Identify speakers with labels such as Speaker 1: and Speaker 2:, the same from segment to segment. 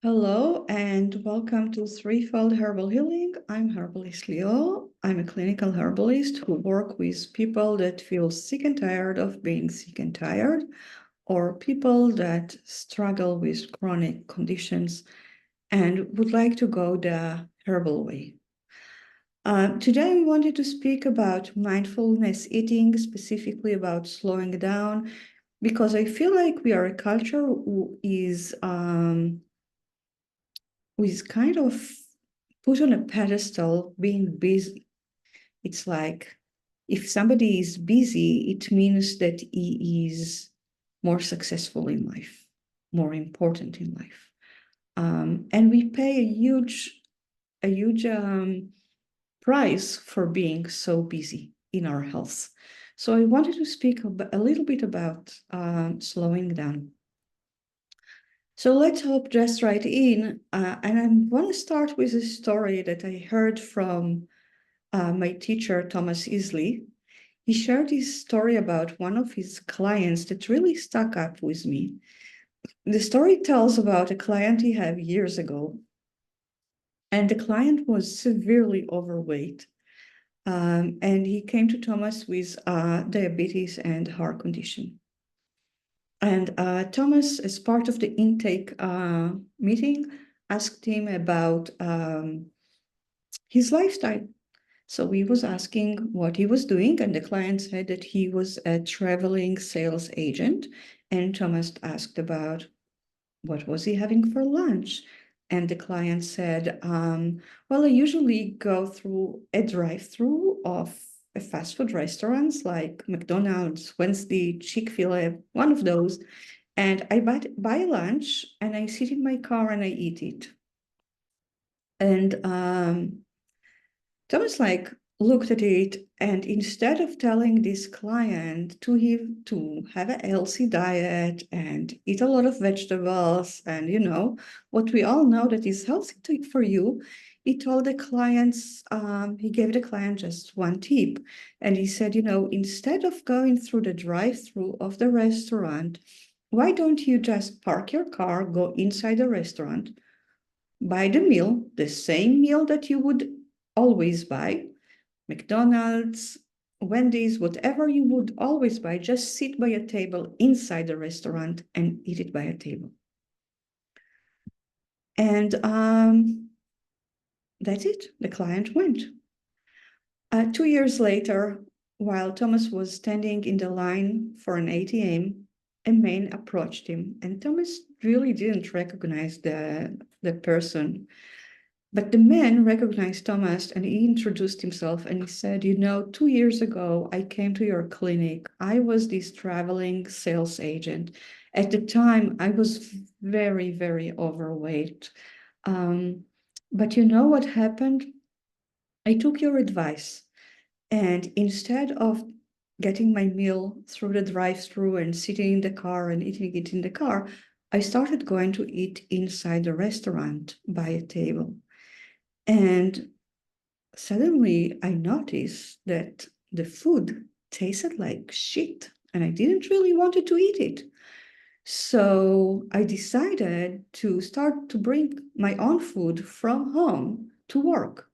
Speaker 1: Hello and welcome to Threefold Herbal Healing. I'm Herbalist Leo. I'm a clinical herbalist who works with people that feel sick and tired of being sick and tired, or people that struggle with chronic conditions and would like to go the herbal way. Today I wanted to speak about mindfulness eating, specifically about slowing down, because I feel like we are a culture who is kind of put on a pedestal being busy. It's like if somebody is busy, it means that he is more successful in life, more important in life. And we pay a huge price for being so busy in our health. So I wanted to speak a little bit about slowing down. So let's hop just right in. And I want to start with a story that I heard from my teacher, Thomas Isley. He shared his story about one of his clients that really stuck up with me. The story tells about a client he had years ago, and the client was severely overweight. And he came to Thomas with diabetes and heart condition. And Thomas, as part of the intake meeting, asked him about his lifestyle. So he was asking what he was doing, and the client said that he was a traveling sales agent. And Thomas asked about what was he having for lunch. And the client said, well, I usually go through a drive-through of a fast food restaurants like McDonald's, Wednesday, Chick-fil-A, one of those. And I buy lunch and I sit in my car and I eat it. And Thomas looked at it, and instead of telling this client to have a healthy diet and eat a lot of vegetables and what we all know that is healthy for you, he told the clients, he gave the client just one tip, and he said, instead of going through the drive-through of the restaurant, why don't you just park your car, go inside the restaurant, buy the meal, the same meal that you would always buy, McDonald's, Wendy's, whatever you would always buy, just sit by a table inside the restaurant and eat it by a table. And that's it. The client went. 2 years later, while Thomas was standing in the line for an ATM, a man approached him, and Thomas really didn't recognize the person. But the man recognized Thomas and he introduced himself and he said, 2 years ago, I came to your clinic. I was this traveling sales agent. At the time, I was very, very overweight. But you know what happened? I took your advice. And instead of getting my meal through the drive-through and sitting in the car and eating it in the car, I started going to eat inside the restaurant by a table. And suddenly I noticed that the food tasted like shit and I didn't really want to eat it. So I decided to start to bring my own food from home to work.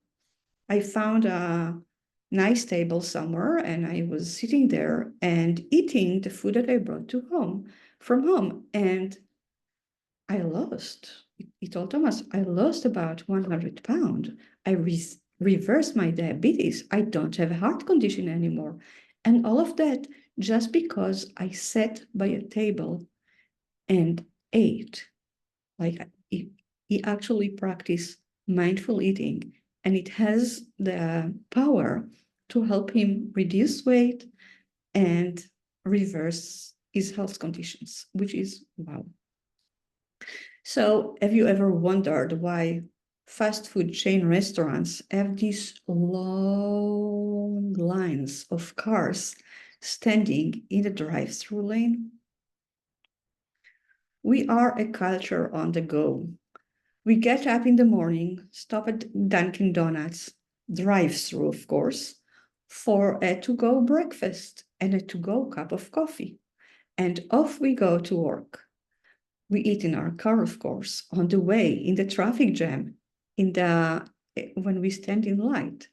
Speaker 1: I found a nice table somewhere and I was sitting there and eating the food that I brought from home. And I lost. He told Thomas, I lost about 100 pounds. I reversed my diabetes. I don't have a heart condition anymore. And all of that just because I sat by a table and ate. Like he actually practiced mindful eating, and it has the power to help him reduce weight and reverse his health conditions, which is wow. So have you ever wondered why fast food chain restaurants have these long lines of cars standing in the drive-through lane? We are a culture on the go. We get up in the morning, stop at Dunkin' Donuts, drive-through, of course, for a to-go breakfast and a to-go cup of coffee. And off we go to work. We eat in our car, of course, on the way, in the traffic jam, when we stand in light.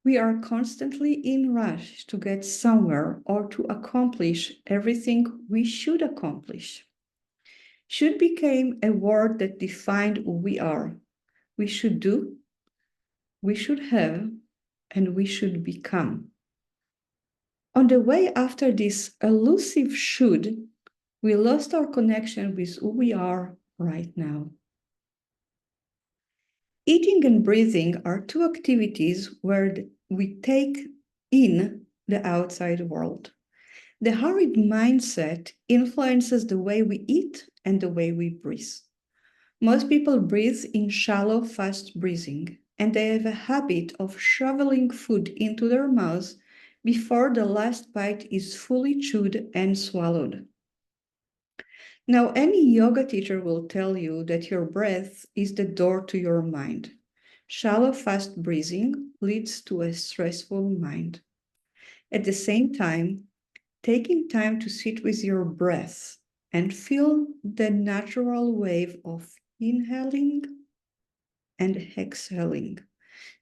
Speaker 1: We are constantly in rush to get somewhere or to accomplish everything we should accomplish. Should became a word that defined who we are. We should do, we should have, and we should become. On the way after this elusive should, we lost our connection with who we are right now. Eating and breathing are two activities where we take in the outside world. The hurried mindset influences the way we eat and the way we breathe. Most people breathe in shallow, fast breathing, and they have a habit of shoveling food into their mouths before the last bite is fully chewed and swallowed. Now, any yoga teacher will tell you that your breath is the door to your mind. Shallow, fast breathing leads to a stressful mind. At the same time, taking time to sit with your breath and feel the natural wave of inhaling and exhaling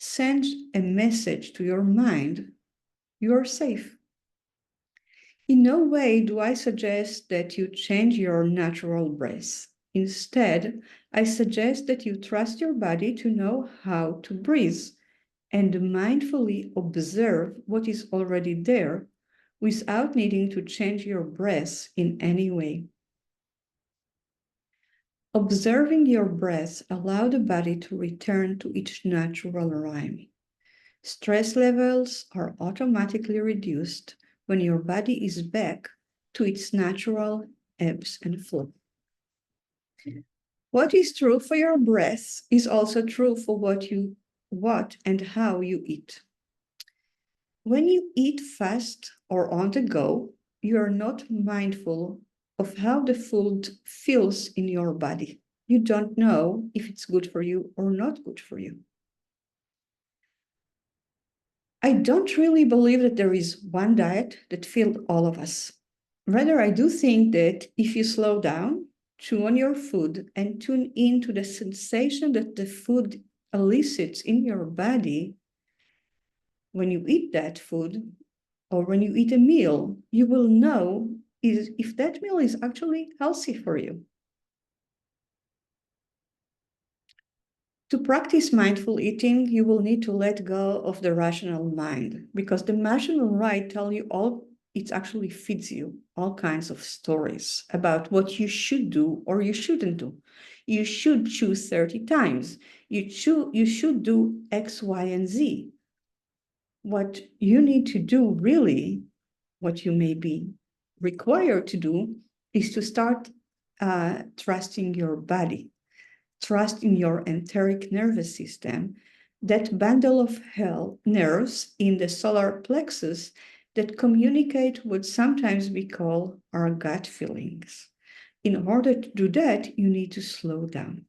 Speaker 1: sends a message to your mind: you are safe. In no way do I suggest that you change your natural breath. Instead, I suggest that you trust your body to know how to breathe and mindfully observe what is already there without needing to change your breath in any way. Observing your breath allows the body to return to its natural rhyme. Stress levels are automatically reduced when your body is back to its natural ebbs and flow. What is true for your breath is also true for what and how you eat. When you eat fast or on the go, you are not mindful of how the food feels in your body. You don't know if it's good for you or not good for you. I don't really believe that there is one diet that fits all of us. Rather, I do think that if you slow down, chew on your food, and tune into the sensation that the food elicits in your body when you eat that food, or when you eat a meal, you will know if that meal is actually healthy for you. To practice mindful eating, you will need to let go of the rational mind, because the rational mind tells you it actually feeds you all kinds of stories about what you should do or you shouldn't do. You should choose 30 times. You should do X, Y, and Z. What you need to do really, what you may be required to do, is to start trusting your body, trust in your enteric nervous system, that bundle of nerves in the solar plexus that communicate what sometimes we call our gut feelings. In order to do that, you need to slow down.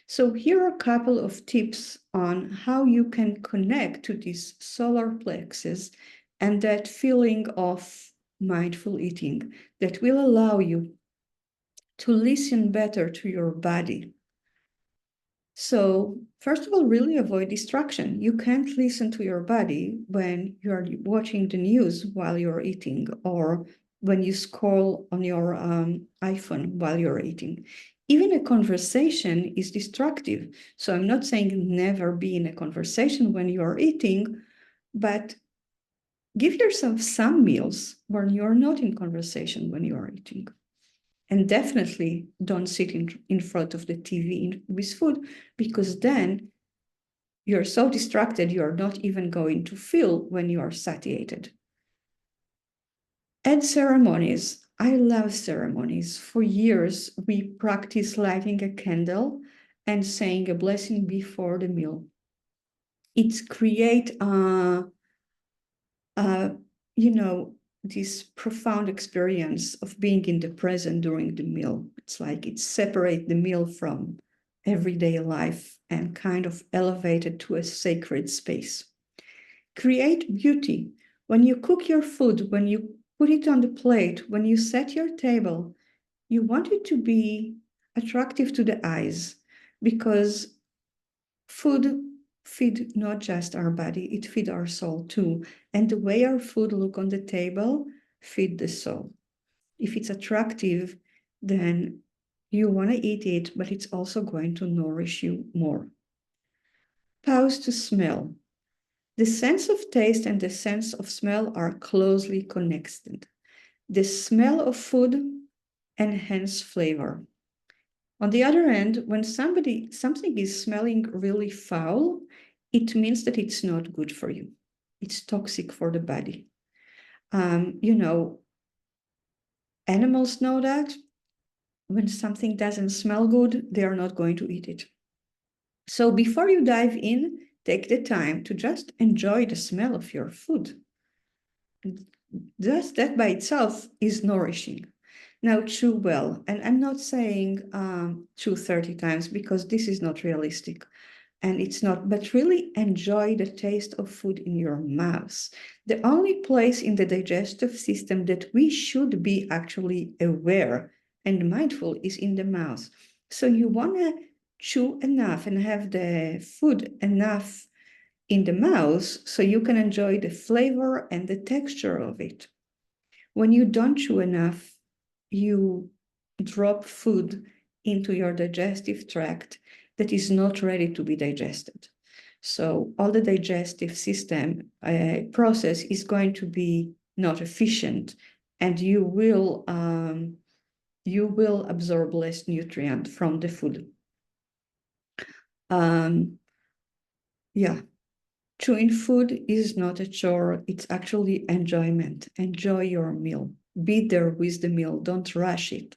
Speaker 1: So here are a couple of tips on how you can connect to this solar plexus and that feeling of mindful eating that will allow you to listen better to your body. So first of all, really avoid distraction. You can't listen to your body when you're watching the news while you're eating, or when you scroll on your iPhone while you're eating. Even a conversation is destructive. So I'm not saying never be in a conversation when you are eating, but give yourself some meals when you're not in conversation when you are eating. And definitely don't sit in front of the TV with food, because then you're so distracted, you're not even going to feel when you are satiated. And ceremonies. I love ceremonies. For years, we practice lighting a candle and saying a blessing before the meal. It creates this profound experience of being in the present during the meal. It's like it separates the meal from everyday life and kind of elevate it to a sacred space. Create beauty. When you cook your food, when you put it on the plate, when you set your table, You want it to be attractive to the eyes because food feed not just our body, it feed our soul too. And the way our food look on the table feed the soul. If it's attractive, then you want to eat it, but it's also going to nourish you more. Pause to smell. The sense of taste and the sense of smell are closely connected. The smell of food enhances flavor. On the other hand, when something is smelling really foul, it means that it's not good for you. It's toxic for the body. You know, animals know that when something doesn't smell good, they are not going to eat it. So before you dive in, take the time to just enjoy the smell of your food. Just that by itself is nourishing. Now chew well, and I'm not saying chew 30 times because this is not realistic. And it's not, but really enjoy the taste of food in your mouth. The only place in the digestive system that we should be actually aware and mindful is in the mouth. So you want to chew enough and have the food enough in the mouth so you can enjoy the flavor and the texture of it. When you don't chew enough, you drop food into your digestive tract that is not ready to be digested. So all the digestive system process is going to be not efficient, and you will absorb less nutrient from the food. Yeah, chewing food is not a chore, it's actually enjoyment. Enjoy your meal. Be there with the meal, don't rush it.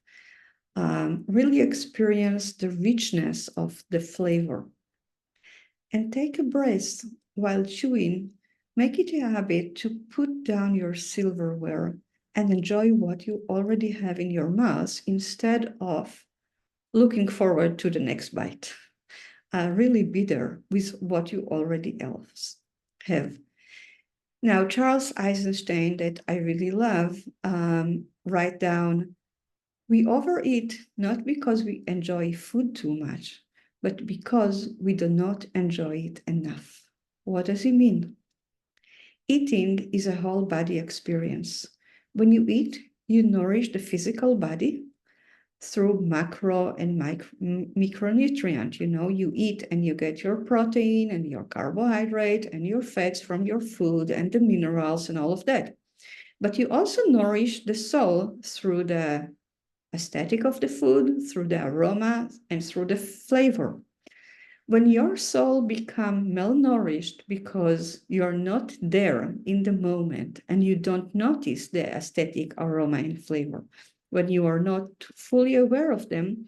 Speaker 1: Really experience the richness of the flavor. And take a breath while chewing. Make it a habit to put down your silverware and enjoy what you already have in your mouth instead of looking forward to the next bite. Really be there with what you already else have. Now, Charles Eisenstein, that I really love, write down, we overeat not because we enjoy food too much, but because we do not enjoy it enough. What does he mean? Eating is a whole body experience. When you eat, you nourish the physical body through macro and micronutrient. You know, you eat and you get your protein and your carbohydrate and your fats from your food and the minerals and all of that. But you also nourish the soul through the aesthetic of the food, through the aroma, and through the flavor. When your soul becomes malnourished because you're not there in the moment and you don't notice the aesthetic, aroma, and flavor, when you are not fully aware of them,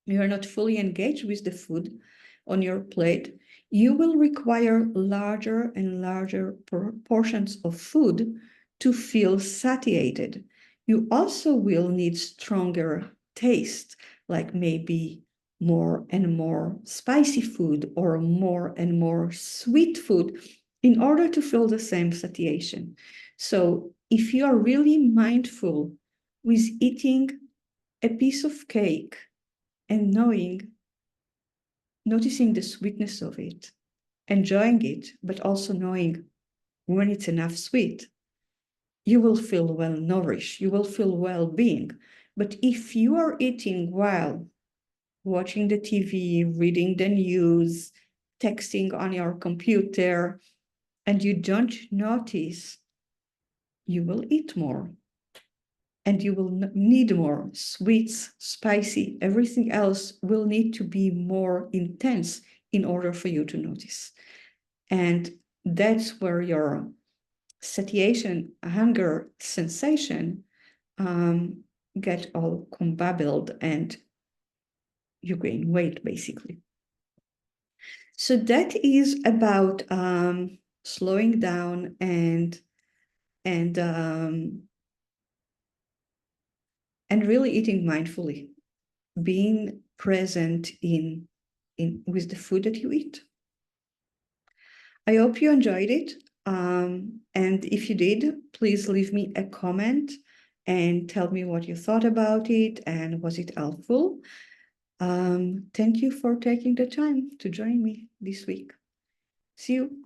Speaker 1: you are not fully engaged with the food on your plate, you will require larger and larger portions of food to feel satiated. You also will need stronger taste, like maybe more and more spicy food or more and more sweet food in order to feel the same satiation. So if you are really mindful with eating a piece of cake and noticing the sweetness of it, enjoying it, but also knowing when it's enough sweet, you will feel well nourished, you will feel well-being. But if you are eating while watching the TV, reading the news, texting on your computer, and you don't notice, you will eat more. And you will need more sweets, spicy, everything else will need to be more intense in order for you to notice. And that's where your satiation, hunger sensation get all combobbled and you gain weight, basically. So that is about slowing down and really eating mindfully, being present in with the food that you eat. I hope you enjoyed it. And if you did, please leave me a comment and tell me what you thought about it and was it helpful. Thank you for taking the time to join me this week. See you.